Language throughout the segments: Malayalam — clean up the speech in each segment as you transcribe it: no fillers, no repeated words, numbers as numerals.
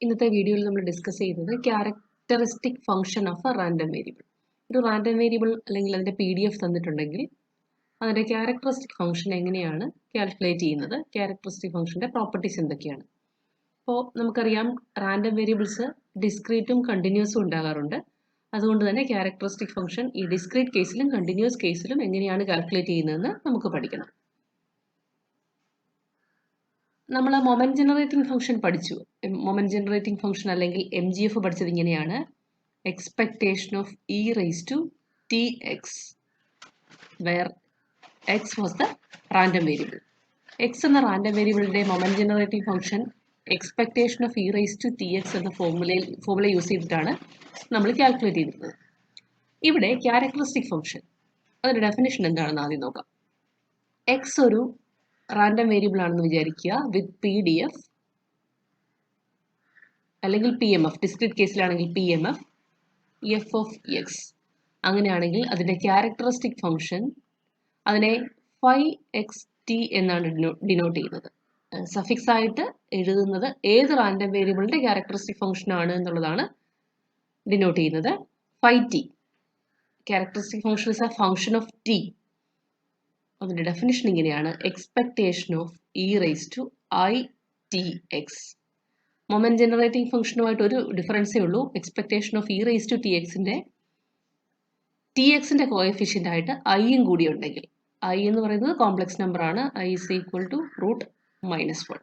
ഇന്നത്തെ വീഡിയോയിൽ നമ്മൾ ഡിസ്കസ് ചെയ്യുന്നത് characteristic function of A random variable. ഒരു റാൻഡം വേരിയബിൾ അല്ലെങ്കിൽ അതിൻ്റെ PDF തന്നിട്ടുണ്ടെങ്കിൽ അതിൻ്റെ ക്യാരക്ടറിസ്റ്റിക് ഫംഗ്ഷൻ എങ്ങനെയാണ് കാൽക്കുലേറ്റ് ചെയ്യുന്നത്, ക്യാരക്ടറിസ്റ്റിക് ഫംഗ്ഷൻ്റെ പ്രോപ്പർട്ടീസ് എന്തൊക്കെയാണ്. അപ്പോൾ നമുക്കറിയാം റാൻഡം വേരിയബിൾസ് ഡിസ്ക്രീറ്റും കണ്ടിന്യൂസും ഉണ്ടാകാറുണ്ട്. അതുകൊണ്ട് തന്നെ ക്യാരക്ടറിസ്റ്റിക് ഫംഗ്ഷൻ ഈ ഡിസ്ക്രീറ്റ് കേസിലും കണ്ടിന്യൂസ് കേസിലും എങ്ങനെയാണ് കാൽക്കുലേറ്റ് ചെയ്യുന്നതെന്ന് നമുക്ക് പഠിക്കണം. നമ്മൾ മൊമെന്റ് ജനറേറ്റിംഗ് ഫംഗ്ഷൻ പഠിച്ചു. മൊമെന്റ് ജനറേറ്റിംഗ് ഫംഗ്ഷൻ അല്ലെങ്കിൽ MGF പഠിച്ചത് ഇങ്ങനെയാണ്: expectation of e raise to t x, where x was the random variable. X എന്ന റാൻഡം വേരിയബിളിന്റെ moment generating function expectation of e raise to t x എന്ന ഫോർമുല യൂസ് ചെയ്തിട്ടാണ് നമ്മൾ കാൽക്കുലേറ്റ് ചെയ്തിരുന്നത്. ഇവിടെ ക്യാരക്ടറിസ്റ്റിക് ഫംഗ്ഷൻ അതിന്റെ ഡെഫിനിഷൻ എന്താണെന്ന് ആദ്യം നോക്കാം. എക്സ് ഒരു റാൻഡം വേരിയബിൾ ആണെന്ന് വിചാരിക്കുക വിത്ത് PDF അല്ലെങ്കിൽ PMF, ഡിസ്ക്രീറ്റ് കേസിലാണെങ്കിൽ PMF f ഓഫ് എക്സ്. അങ്ങനെയാണെങ്കിൽ അതിൻ്റെ ക്യാരക്ടറിസ്റ്റിക് ഫംഗ്ഷൻ അതിനെ phi x t എന്നാണ് ഡിനോട്ട് ചെയ്യുന്നത്. സഫിക്സ് ആയിട്ട് എഴുതുന്നത് ഏത് റാൻഡം വേരിയബിളിൻ്റെ ക്യാരക്ടറിസ്റ്റിക് ഫംഗ്ഷൻ ആണ് എന്നുള്ളതാണ് ഡിനോട്ട് ചെയ്യുന്നത്. phi t. Characteristic function is a function of t. അതിൻ്റെ ഡെഫിനിഷൻ ഇങ്ങനെയാണ്: expectation of e raise to i t x. Moment generating ഫംഗ്ഷനുമായിട്ട് ഒരു ഡിഫറൻസേ ഉള്ളൂ. Expectation of e raise to t എക്സിന്റെ കോഎഫിഷ്യൻ്റ് ആയിട്ട് ഐയും കൂടി ഉണ്ടെങ്കിൽ, ഐ എന്ന് പറയുന്നത് കോംപ്ലക്സ് നമ്പർ ആണ്, ഐ ഇസ് ഈക്വൽ ടു √-1.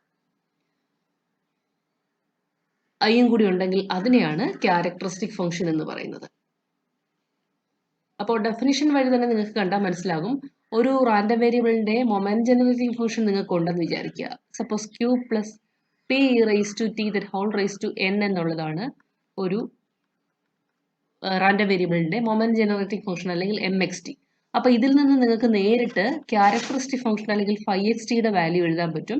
ഐയും കൂടി ഉണ്ടെങ്കിൽ അതിനെയാണ് ക്യാരക്ടറിസ്റ്റിക് ഫംഗ്ഷൻ എന്ന് പറയുന്നത്. അപ്പോൾ ഡെഫിനിഷൻ വഴി തന്നെ നിങ്ങൾക്ക് കണ്ടാൽ മനസ്സിലാകും. ഒരു റാൻഡം വേരിയബിളിന്റെ മൊമെന്റ് ജനറേറ്റിംഗ് ഫംഗ്ഷൻ നിങ്ങൾക്ക് ഉണ്ടെന്ന് വിചാരിക്കുക. Suppose q plus p raise to t that whole raise to n എന്നുള്ളതാണ് ഒരു റാൻഡം വേരിയബിളിന്റെ മൊമെന്റ് ജനറേറ്റിംഗ് ഫംഗ്ഷൻ അല്ലെങ്കിൽ MXT. അപ്പോൾ ഇതിൽ നിന്ന് നിങ്ങൾക്ക് നേരിട്ട് ക്യാരക്ടറിസ്റ്റിക് ഫംഗ്ഷൻ അല്ലെങ്കിൽ phi xt യുടെ വാല്യൂ എഴുതാൻ പറ്റും.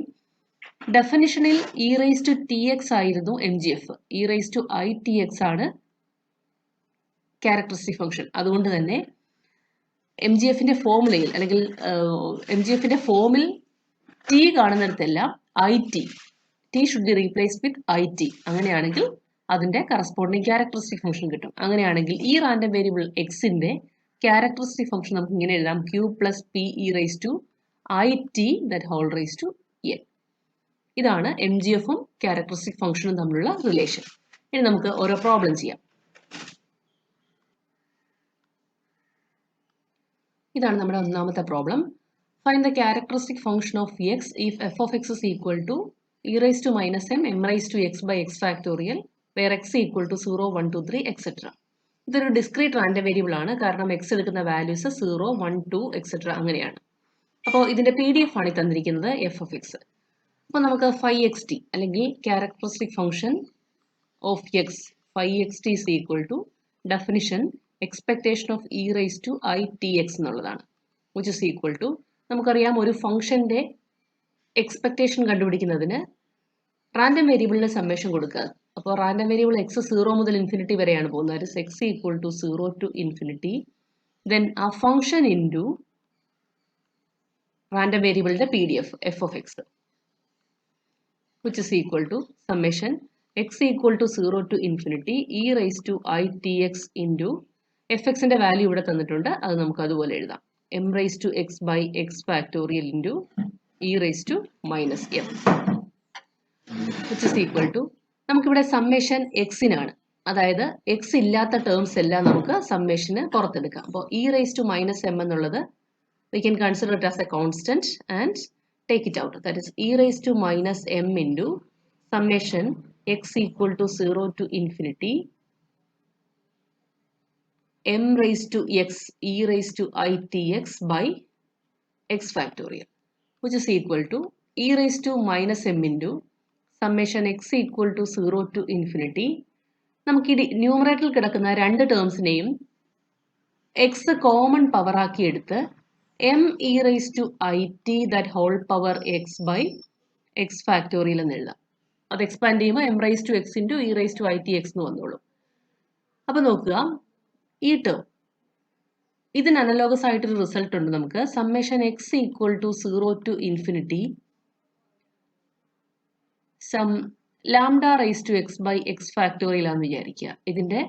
ഡെഫിനിഷനിൽ e raise to t x ആയിരുന്നു MGF, e raise to i t x ആണ് ക്യാരക്ടറിസ്റ്റിക് ഫംഗ്ഷൻ. അതുകൊണ്ട് തന്നെ MGFന്റെ ഫോമുലയിൽ അല്ലെങ്കിൽ MGFന്റെ ഫോമിൽ ടി കാണുന്നിടത്തെല്ലാം t should be replaced with IT. അങ്ങനെയാണെങ്കിൽ അതിന്റെ കറസ്പോണ്ടിങ് ക്യാരക്ടറിസ്റ്റിക് ഫംഗ്ഷൻ കിട്ടും. അങ്ങനെയാണെങ്കിൽ ഈ റാൻഡം വേരിയബിൾ എക്സിന്റെ ക്യാരക്ടറിസ്റ്റിക് ഫംഗ്ഷൻ നമുക്ക് ഇങ്ങനെ എഴുതാം: q plus p e raise to IT that whole raise to n. ഇതാണ് MGFും ക്യാരക്ടറിസ്റ്റിക് ഫംഗ്ഷനും തമ്മിലുള്ള റിലേഷൻ. ഇനി നമുക്ക് ഓരോ പ്രോബ്ലം ചെയ്യാം. ഇതാണ് നമ്മുടെ ഒന്നാമത്തെ problem. Find the characteristic function of X if f of x is equal to e raised to minus m m raised to x by x factorial where x equal to 0, 1, 2, 3 etc. ഇതൊരു ഡിസ്ക്രീറ്റ് റാൻഡം വേരിയബിൾ ആണ്, കാരണം x എടുക്കുന്ന വാല്യൂസ് 0, 1, 2 etc. അങ്ങനെയാണ്. അപ്പോൾ ഇതിന്റെ PDF ആണ് തന്നിരിക്കുന്നത് f of x. അപ്പോൾ നമുക്ക് phi xt അല്ലെങ്കിൽ characteristic function of x phi xt is equal to definition expectation of e raise to i t x എന്നുള്ളതാണ്. വിച്ച് ഇസ് ഈക്വൽ ടു, നമുക്കറിയാം ഒരു ഫംഗ്ഷന്റെ എക്സ്പെക്ടേഷൻ കണ്ടുപിടിക്കുന്നതിന് റാൻഡം വേരിയബിളിന് സമ്മേഷൻ കൊടുക്കുക. അപ്പോൾ റാൻഡം വേരിയബിൾ x 0 മുതൽ ഇൻഫിനിറ്റി വരെയാണ് പോകുന്നത്. That is x equal to 0 to infinity. Then ആ ഫംഗ്ഷൻ ഇൻറ്റു റാൻഡം വേരിയബിളിന്റെ PDF f of x, which is equal to summation x equal to 0 to infinity e raised to I tx into fxന്റെ വാല്യൂ ഇവിടെ തന്നിട്ടുണ്ട്, അത് നമുക്ക് അതുപോലെ എഴുതാം: m raised to x by x factorial into e raised to minus m, which is equal to, നമുക്കിവിടെ സമ്മേഷൻ എക്സിനാണ്, അതായത് x ഇല്ലാത്ത ടേംസ് എല്ലാം നമുക്ക് സമ്മേഷന് പുറത്തെടുക്കാം. അപ്പോൾ e raised to minus m എന്നുള്ളത് we can consider it as a constant and take it out. That is e raised to minus m into summation x equal to 0 to infinity m raised to x e raised to I tx by x factorial, which is equal to e raised to minus m into summation x equal to 0 to infinity. നമുക്ക് ഈ ന്യൂമറേറ്ററിൽ കിടക്കുന്ന രണ്ട് ടേംസിനെയും x കോമൺ പവർ ആക്കി എടുത്ത് m e raised to it that whole power x by x factorial എന്ന് എഴുതാം. അത് എക്സ്പാൻഡ് ചെയ്യുമ്പോൾ m raised to x into e raised to itx എന്ന് വന്നോളൂ. അപ്പോൾ നോക്കുക, ഈ ടേം ഇതിന് അനലോഗസ് ആയിട്ടൊരു റിസൾട്ട് ഉണ്ട് നമുക്ക്. Summation x equal to 0 to infinity sum lambda raise to x by x factorial ആണെന്ന് വിചാരിക്കുക. ഇതിന്റെ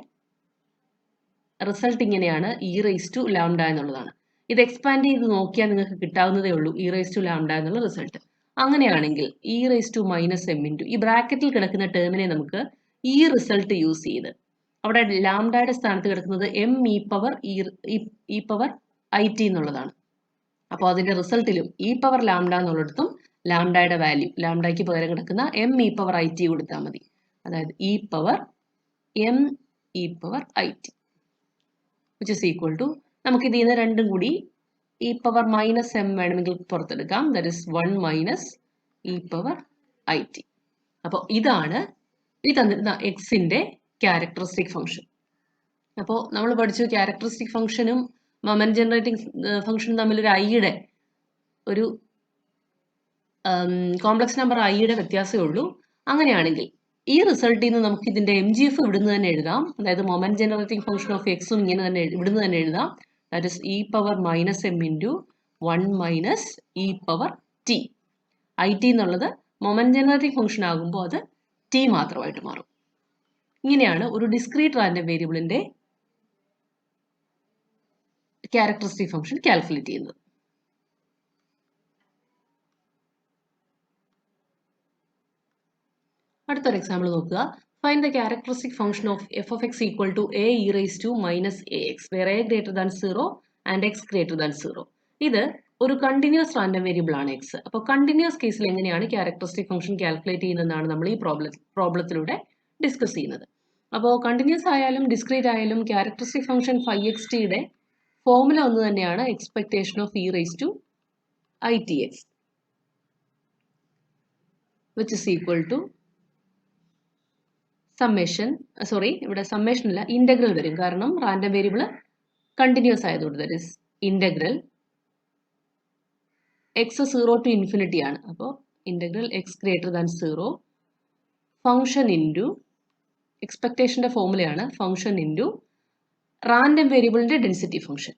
റിസൾട്ട് ഇങ്ങനെയാണ്, ഇ റൈസ് ടു ലാംഡ എന്നുള്ളതാണ്. ഇത് എക്സ്പാൻഡ് ചെയ്ത് നോക്കിയാൽ നിങ്ങൾക്ക് കിട്ടാവുന്നതേ ഉള്ളൂ ഇ റൈസ് ടു ലാംഡ എന്നുള്ള റിസൾട്ട്. അങ്ങനെയാണെങ്കിൽ e raise to minus m into e ബ്രാക്കറ്റിൽ കിടക്കുന്ന ടേമിനെ നമുക്ക് ഈ റിസൾട്ട് യൂസ് ചെയ്ത്, അവിടെ ലാംഡയുടെ സ്ഥാനത്ത് കിടക്കുന്നത് m e power e power i t എന്നുള്ളതാണ്. അപ്പോൾ അതിന്റെ റിസൾട്ടിലും ഇ പവർ ലാംഡ എന്നുള്ളിടത്തും ലാംഡയുടെ വാല്യൂ, ലാംഡയ്ക്ക് പകരം കിടക്കുന്ന m e power i t കൊടുത്താൽ മതി. അതായത് e power m e power i t which is equal to, നമുക്ക് ഇതിൽ നിന്ന് രണ്ടും കൂടി ഇ പവർ മൈനസ് എം വേണമെങ്കിൽ പുറത്തെടുക്കാം. That is 1 minus e power i t. അപ്പോൾ ഇതാണ് ഈ തന്നിരുന്ന എക്സിന്റെ ക്യാരക്ടറിസ്റ്റിക് ഫംഗ്ഷൻ. അപ്പോൾ നമ്മൾ പഠിച്ചു ക്യാരക്ടറിസ്റ്റിക് ഫംഗ്ഷനും മൊമെന്റ് ജനറേറ്റിംഗ് ഫംഗ്ഷനും തമ്മിൽ ഒരു ഐയുടെ ഒരു കോംപ്ലക്സ് നമ്പർ ഐയുടെ വ്യത്യാസമേ ഉള്ളൂ. അങ്ങനെയാണെങ്കിൽ ഈ റിസൾട്ടിൽ നിന്ന് നമുക്ക് ഇതിന്റെ എം ജി എഫ് ഇവിടുന്ന് തന്നെ എഴുതാം. അതായത് മൊമെന്റ് ജനറേറ്റിംഗ് ഫംഗ്ഷൻ ഓഫ് എക്സും ഇങ്ങനെ തന്നെ ഇവിടുന്ന് തന്നെ എഴുതാം. That is e power minus m into 1 minus e power t. I t എന്നുള്ളത് മൊമെന്റ് ജനറേറ്റിംഗ് ഫംഗ്ഷൻ ആകുമ്പോൾ അത് ടി മാത്രമായിട്ട് മാറും. ഇങ്ങനെയാണ് ഒരു ഡിസ്ക്രീറ്റ് റാൻഡം വേരിയബിളിന്റെ ക്യാരക്ടറിസ്റ്റിക് ഫംഗ്ഷൻ കാൽക്കുലേറ്റ് ചെയ്യുന്നത്. അടുത്തൊരു എക്സാമ്പിൾ നോക്കുക. Find the characteristic function of f of x equal to a e raise to minus a x where a greater than 0 and x greater than 0. ഇത് ഒരു കണ്ടിന്യൂസ് റാൻഡം വേരിയബിൾ ആണ് എക്സ്. അപ്പോൾ കണ്ടിന്യൂസ് കേസിൽ എങ്ങനെയാണ് ക്യാരക്ടറിസ്റ്റിക് ഫംഗ്ഷൻ കാൽക്കുലേറ്റ് ചെയ്യുന്നതെന്നാണ് നമ്മൾ ഈ പ്രോബ്ലത്തിലൂടെ ഡിസ്കസ് ചെയ്യുന്നത്. അപ്പോൾ കണ്ടിന്യൂസ് ആയാലും ഡിസ്ക്രീറ്റ് ആയാലും ക്യാരക്ടറിസ്റ്റിക് ഫംഗ്ഷൻ ഫൈ എക്സ് ടിയുടെ ഫോർമുല ഒന്ന് തന്നെയാണ്, expectation of e raise to i t x which is equal to summation, ഇവിടെ സമ്മേഷൻ അല്ല ഇന്റഗ്രൽ വരും, കാരണം റാൻഡം വേരിയബിൾ കണ്ടിന്യൂസ് ആയതുകൊണ്ട്. That is integral x 0 to infinity ആണ്. അപ്പോൾ integral x greater than 0 function into എക്സ്പെക്ടേഷന്റെ ഫോർമുലയാണ് ഫംഗ്ഷൻ ഇൻറ്റു റാൻഡം വേരിയബിളിന്റെ ഡെൻസിറ്റി ഫംഗ്ഷൻ.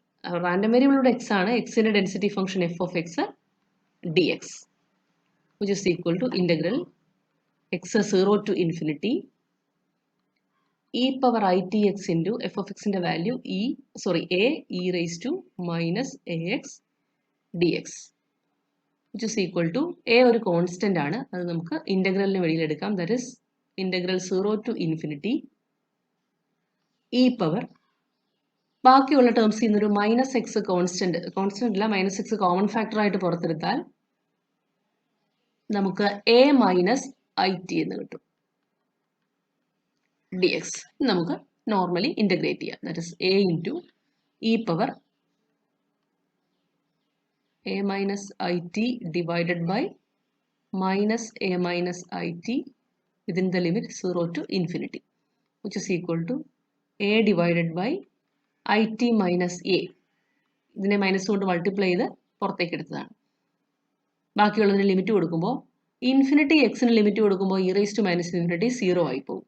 റാൻഡം വേരിയബിളിലൂടെ എക്സ് ആണ്, എക്സിന്റെ density function f of x d x which is equal to integral x 0 to infinity e power i t x into f of എക്സിന്റെ value a e raise to minus a x d x which is equal to a ഒരു കോൺസ്റ്റന്റ് ആണ്, അത് നമുക്ക് ഇന്റഗ്രലിന് വെളിയിലെടുക്കാം. That is integral 0 to infinity e power, ബാക്കിയുള്ള ടേംസിൽ നിന്നൊരു മൈനസ് എക്സ് കോൺസ്റ്റന്റ് അല്ല മൈനസ് എക്സ് കോമൺ ഫാക്ടർ ആയിട്ട് പുറത്തെടുത്താൽ നമുക്ക് എ മൈനസ് ഐ ടി എന്ന് കിട്ടും ഡി എക്സ്. നമുക്ക് നോർമലി ഇന്റഗ്രേറ്റ് ചെയ്യാം. That is a into e power a minus i t divided by minus a minus i t within the limit 0 to infinity which is equal to a divided by i t minus a. ഇതിനെ മൈനസ് കൊണ്ട് മൾട്ടിപ്ലൈ ചെയ്ത് പുറത്തേക്ക് എടുത്തതാണ്. ബാക്കിയുള്ളതിന് ലിമിറ്റ് കൊടുക്കുമ്പോൾ ഇൻഫിനിറ്റി എക്സിന് ലിമിറ്റ് കൊടുക്കുമ്പോൾ e raise to minus infinity 0 ആയി പോകും.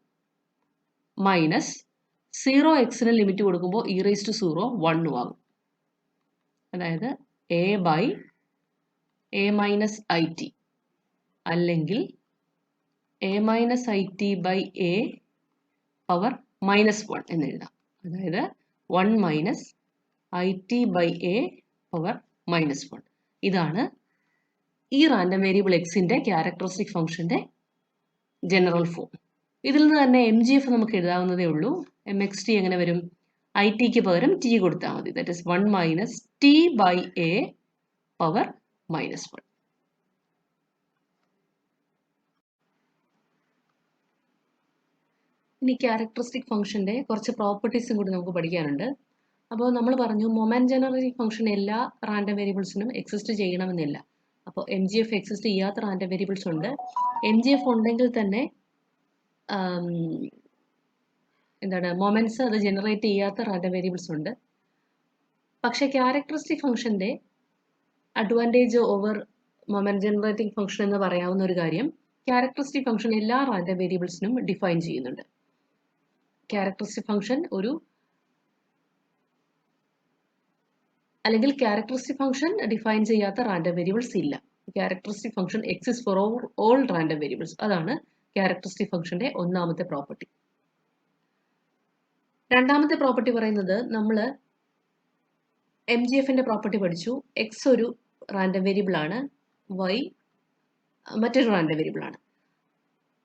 മൈനസ് 0 എക്സിന് ലിമിറ്റ് കൊടുക്കുമ്പോൾ ഇ റൈസ് ടു 0 1 ആകും. അതായത് a by a minus i t അല്ലെങ്കിൽ a minus i t by a power minus 1 എന്ന് എഴുതാം. അതായത് 1 minus i t by a power minus 1. ഇതാണ് ഈ റാൻഡം വേരിയബിൾ എക്സിന്റെ ക്യാരക്ടറിസ്റ്റിക് ഫംഗ്ഷന്റെ ജനറൽ ഫോം. ഇതിൽ നിന്ന് തന്നെ എം ജി എഫ് നമുക്ക് എഴുതാവുന്നതേ ഉള്ളൂ. എം എക്സ് ടി എങ്ങനെ വരും? ഐ ടിക്ക് പകരം ടി കൊടുത്താൽ മതി. That is 1 minus t by a power minus 1. ഇനി ക്യാരക്ടറിസ്റ്റിക് ഫംഗ്ഷന്റെ കുറച്ച് പ്രോപ്പർട്ടീസും കൂടി നമുക്ക് പഠിക്കാനുണ്ട്. അപ്പോൾ നമ്മൾ പറഞ്ഞു മൊമെന്റ് ജനറേറ്റിംഗ് ഫംഗ്ഷൻ എല്ലാ റാൻഡം വേരിയബിൾസിനും എക്സിസ്റ്റ് ചെയ്യണമെന്നില്ല. അപ്പോൾ എം ജി എഫ് എക്സിസ്റ്റ് ചെയ്യാത്ത റാൻഡം വേരിയബിൾസ് ഉണ്ട്. എം ജി എഫ് ഉണ്ടെങ്കിൽ തന്നെ മൊമെന്റ്സ് അത് ജനറേറ്റ് ചെയ്യാത്ത റാൻഡം വേരിയബിൾസ് ഉണ്ട്. പക്ഷെ ക്യാരക്ടറിസ്റ്റിക് ഫംഗ്ഷന്റെ advantage over moment generating function എന്ന് പറയാവുന്ന ഒരു കാര്യം, ക്യാരക്ടറിസ്റ്റിക് ഫംഗ്ഷൻ എല്ലാ റാൻഡം വേരിയബിൾസിനും ഡിഫൈൻ ചെയ്യുന്നുണ്ട്. ക്യാരക്ടറിസ്റ്റിക് ഫംഗ്ഷൻ അല്ലെങ്കിൽ ക്യാരക്ടറിസ്റ്റിക് ഫംഗ്ഷൻ ഡിഫൈൻ ചെയ്യാത്ത റാൻഡം വേരിയബിൾസ് ഇല്ല. Characteristic function exist for all random variables. അതാണ് ക്യാരക്ടറിസ്റ്റിക് ഫംഗ്ഷന്റെ ഒന്നാമത്തെ പ്രോപ്പർട്ടി. രണ്ടാമത്തെ പ്രോപ്പർട്ടി പറയുന്നത് നമ്മൾ MGFന്റെ പ്രോപ്പർട്ടി പഠിച്ചു. എക്സ് ഒരു റാൻഡം വേരിയബിൾ ആണ്, വൈ മറ്റൊരു റാൻഡം വേരിയബിൾ ആണ്.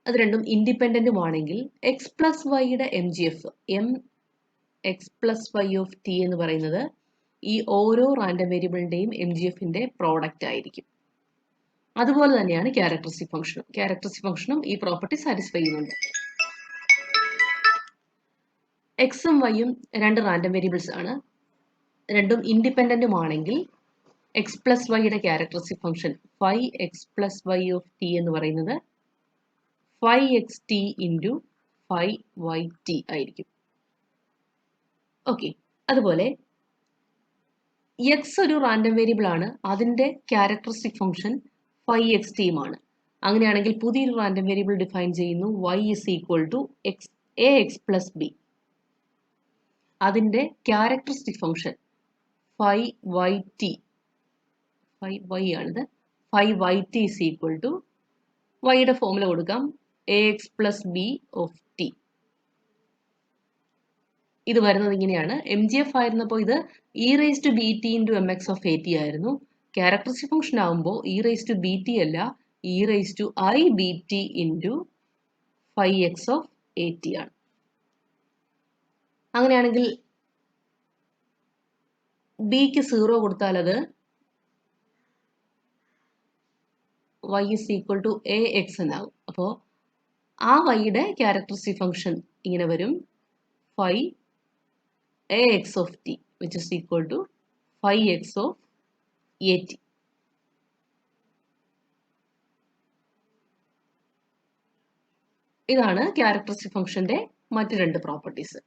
അത് രണ്ടും ഇൻഡിപെൻഡന്റും ആണെങ്കിൽ എക്സ് പ്ലസ് വൈയുടെ MGF m x plus y of t എന്ന് പറയുന്നത് ഈ ഓരോ റാൻഡം വേരിയബിളിന്റെയും MGFന്റെ പ്രോഡക്റ്റ് ആയിരിക്കും. അതുപോലെ തന്നെയാണ് ക്യാരക്ടറിസ്റ്റിക് ഫംഗ്ഷനും. ക്യാരക്ടറിസ്റ്റിക് ഫംഗ്ഷനും ഈ പ്രോപ്പർട്ടി സാറ്റിസ്ഫൈ ചെയ്യുന്നുണ്ട്. എക്സും വൈയും രണ്ട് റാൻഡം വേരിയബിൾസ് ആണ്, രണ്ടും ഇൻഡിപെൻഡന്റും ആണെങ്കിൽ എക്സ് പ്ലസ് വൈയുടെ characteristic function phi x plus y of t എന്ന് പറയുന്നത് phi x t into phi y t ആയിരിക്കും. ഓക്കെ, അതുപോലെ എക്സ് ഒരു റാൻഡം വേരിയബിൾ ആണ്, അതിന്റെ ക്യാരക്ടറിസ്റ്റിക് ഫംഗ്ഷൻ ഫൈ എക്സ് ടിയുമാണ്. അങ്ങനെയാണെങ്കിൽ പുതിയൊരു റാൻഡം വേരിയബിൾ ഡിഫൈൻ ചെയ്യുന്നു, y is equal to a x plus b. അതിന്റെ characteristic function phi y t, phi y ആണിത്, phi y t is equal to വൈയുടെ ഫോമുല കൊടുക്കാം A x plus b of t. ഇത് വരുന്നത് ഇങ്ങനെയാണ്. MGF ആയിരുന്നപ്പോൾ ഇത് e raise to b t into m x of a t ആയിരുന്നു. ക്യാരക്ടറിസ്റ്റിക് ഫംഗ്ഷൻ ആകുമ്പോൾ e raise to b t അല്ല, e raise to i b t into phi x of a t ആണ്. അങ്ങനെയാണെങ്കിൽ ബിക്ക് 0 കൊടുത്താൽ അത് y is equal to a x എന്നാകും. അപ്പോൾ ആ വൈയുടെ ക്യാരക്ടറിസ്റ്റിക് ഫംഗ്ഷൻ ഇങ്ങനെ വരും, phi a x of T which is equal to phi x of a t. ഇതാണ് ക്യാരക്ടറിസ്റ്റിക് ഫംഗ്ഷന്റെ മറ്റ് രണ്ട് പ്രോപ്പർട്ടീസ്.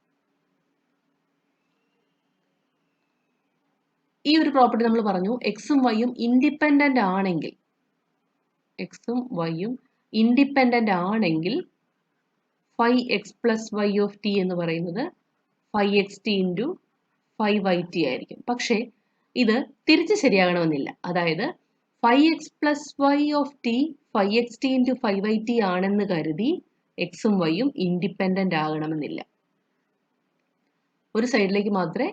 ഈ ഒരു പ്രോപ്പർട്ടി നമ്മൾ പറഞ്ഞു, എക്സും വൈയും ഇൻഡിപെൻഡന്റ് ആണെങ്കിൽ, എക്സും വൈയും ഇൻഡിപെൻഡന്റ് ആണെങ്കിൽ phi x plus y of t എന്ന് പറയുന്നത് phi x t into phi y t ആയിരിക്കും. പക്ഷേ ഇത് തിരിച്ച് ശരിയാകണമെന്നില്ല. അതായത് phi x plus y of t phi x t into phi y t ആണെന്ന് കരുതി എക്സും വൈയും ഇൻഡിപെൻഡന്റ് ആകണമെന്നില്ല. ഒരു സൈഡിലേക്ക് മാത്രമേ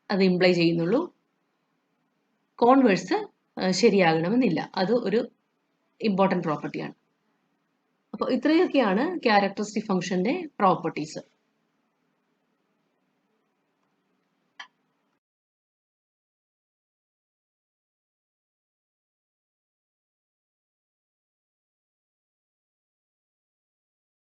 അത് ഇംപ്ലൈ ചെയ്യുന്നുള്ളൂ, കോൺവേഴ്സ് ശരിയാകണമെന്നില്ല. അത് ഒരു ഇമ്പോർട്ടൻറ്റ് പ്രോപ്പർട്ടിയാണ്. അപ്പോൾ ഇത്രയൊക്കെയാണ് ക്യാരക്ടറിസ്റ്റിക് ഫംഗ്ഷന്റെ പ്രോപ്പർട്ടീസ്.